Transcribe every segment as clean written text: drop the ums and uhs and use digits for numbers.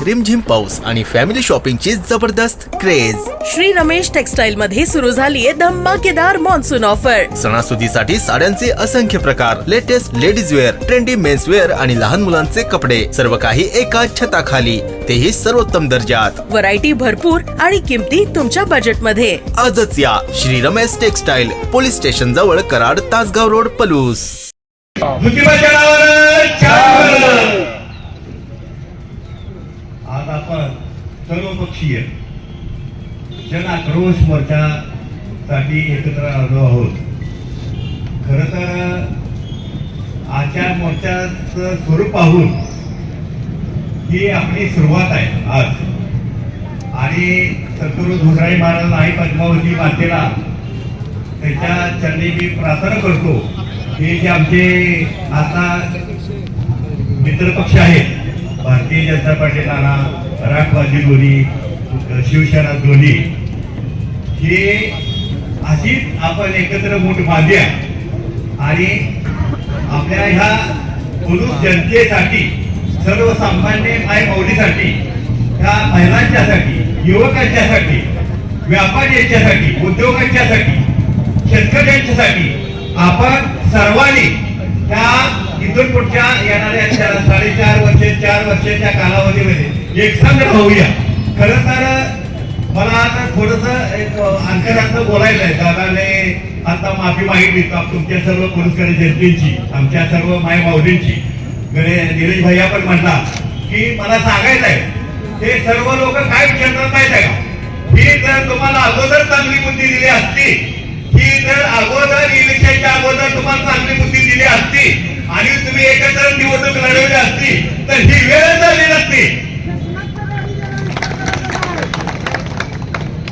रिमझिम पाऊस आणि फॅमिली शॉपिंगची जबरदस्त क्रेज. श्री रमेश टेक्सटाइल मध्ये सुरू झालीये धमाकेदार मान्सून ऑफर. सणासुदीसाठी साड्यांचे असंख्य प्रकार, latest ladies wear, trendy men's wear आणि लहान मुलांचे कपडे, सर्व काही एकाच छताखाली, तेही सर्वोत्तम दर्जात. व्हरायटी भरपूर आणि किमती तुमच्या बजेट मध्ये. आजच या Shri Ramesh textile, police station जवळ, कराड, तासगाव रोड, पलूस. आज आपण सर्वपक्षीय जन आक्रोश मोर्चासाठी एकत्र आलो आहोत. खरं तर आजच्या मोर्चाचं स्वरूप पाहून ही आपली सुरुवात आहे आज. आणि सद्गुरू धुंडराई महाराज आई पद्मावती मातेला त्याच्या चरणी मी प्रार्थना करतो. हे जे आमचे आता मित्रपक्ष आहेत, भारतीय जनता पार्टी नाना, राष्ट्रवादी दोन्ही, शिवसेना दोन्ही, हे अशीच आपण एकत्र मूठ बांधूया आणि आपल्या ह्या पुरुष जनतेसाठी, सर्वसामान्य माय माऊलीसाठी, ह्या महिलांच्यासाठी, युवकांच्यासाठी, व्यापाऱ्यांच्यासाठी, उद्योगांच्यासाठी, शेतकऱ्यांच्यासाठी आपण सर्वांनी त्या इथून पुढच्या येणाऱ्या 4.5 वर्ष 4 वर्षाच्या कालावधीमध्ये एक संघ होऊया. खरं तर मला आता थोडस एक अंतरातनं बोलायचं आहे. दादाने आता माफी मागितली तुमच्या सर्व पुरस्कारी जनतेची, आमच्या सर्व माय माऊलींची. नीरज भैया पण म्हणला की मला सांगायचं आहे, हे सर्व लोक काय विचारतात माहित आहे का? ही जर तुम्हाला अगोदर चांगली बुद्धी दिली असती, ही जर अगोदर इलेक्शनच्या अगोदर तुम्हाला चांगली बुद्धी दिली असती आणि तुम्ही एकत्र निवडणूक लढवली असती तर ही वेळ झाली नसती.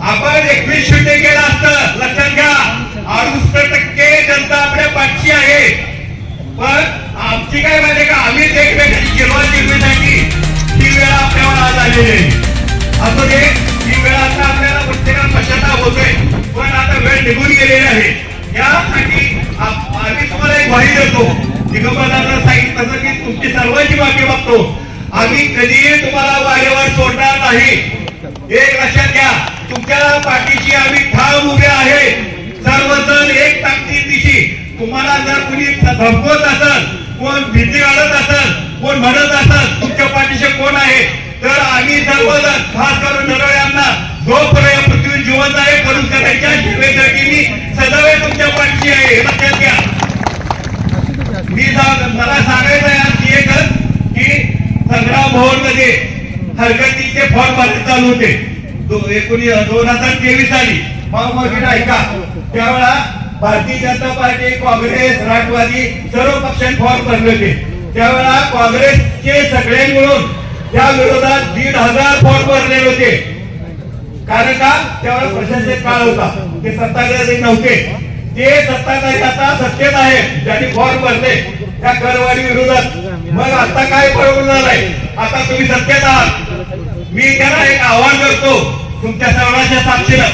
आपण 21-0 केलं असतं. लक्षात घ्या, 68% जनता आपल्या पाठची आहे. पण आमची काय माहिती का, आम्हीच एकमेकांची जिरवासाठी ही वेळ आपल्यावर आज आलेली आहे. असं ते ही वेळ आता आपल्याला प्रत्येकाला पश्चाताप होतोय, पण आता वेळ निघून गेलेली आहे. यासाठी आम्ही तुम्हाला एक ग्वाही देतो. दिगंबरांना सांगितलं तसं की तुमची सर्वांची माफी मागतो. आम्ही कधीही तुम्हाला वारेवर सोडणार नाही. एक लक्षात घ्या, तुमच्या पाठीशी आम्ही ठाम उभे आहे. सर्वजण एक ताकदीनिशी. तुम्हाला जर कुणी धमकवत असेल, कोण भीती घालत असेल, कोण म्हणत असेल तुमच्या पाठीशी कोण आहे, तर आम्ही सर्वजण, खास करून नरळ्यांना, जोपर्यंत पृथ्वी जिवंत आहे, करून त्यांच्या सेवेसाठी मी सदैव तुमच्या पाठीशी आहे. लक्षात घ्या. मला सांगायचं आहे आणखी एकच की संग्राम भवन मध्ये हरकतीचे फॉर्म भरले चालू होते. 2023 साली मग ऐका, त्यावेळा भारतीय जनता पार्टी, काँग्रेस, राष्ट्रवादी सर्व पक्षांनी फॉर्म भरले होते. त्यावेळा काँग्रेसचे सगळे मिळून त्या विरोधात 1,500 फॉर्म भरले होते. कारण का, त्यावेळेला प्रशासक काळ होता, ते सत्ताधारी नव्हते. ते सत्ताधारी आता सत्तेत आहे, ज्यांनी फॉर्म भरले त्या करवाढी विरोधात. मग आता काय पळवून झालाय, आता तुम्ही सत्तेत आहात. मी त्यांना एक आवाहन करतो तुमच्या सर्वांच्या साक्षीनं,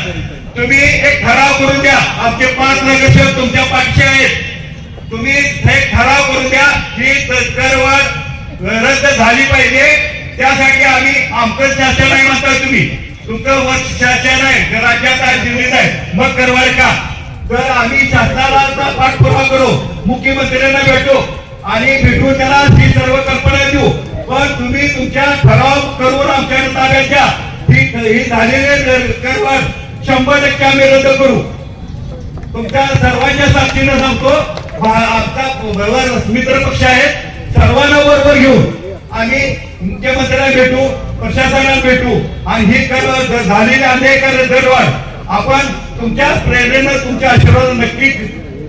तुम्ही एक ठराव करून द्या. आमचे 5 नगरसेवक तुमच्या पाठीशी आहेत. तुम्ही एक ठराव करून द्या की करवाढ रद्द झाली पाहिजे. त्यासाठी आम्ही आमचं शासन आहे म्हणताय तुम्ही, तुमचं वर्ष शासन आहे, राज्यात आहे, दिल्लीत आहे, मग करवाढ का? तर आम्ही शासनाला पाठपुरावा करू, मुख्यमंत्र्यांना भेटू आणि भेटून त्याला ही सर्व कल्पना देऊ. पण तुम्ही तुमच्या ठराव करून आमच्या ताब्यात घ्या. ही झालेले करवाढ 100% आम्ही रद्द करू. तुमच्या सर्वांच्या साक्षीनं सांगतो, आमचा मित्र पक्ष आहे, सर्वांना बरोबर घेऊन आम्ही मुख्यमंत्र्यांना भेटू, प्रशासनाला भेटू आणि ही झालेली अन्याय करवाढ आपण तुमच्या प्रेरणेनं, तुमच्या आशीर्वाद नक्की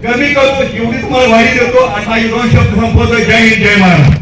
कमी करू, एवढी तुम्हाला ग्वाही देतो. आणि माझी 2 शब्द संपवतो. जय हिंद, जय महाराष्ट्र.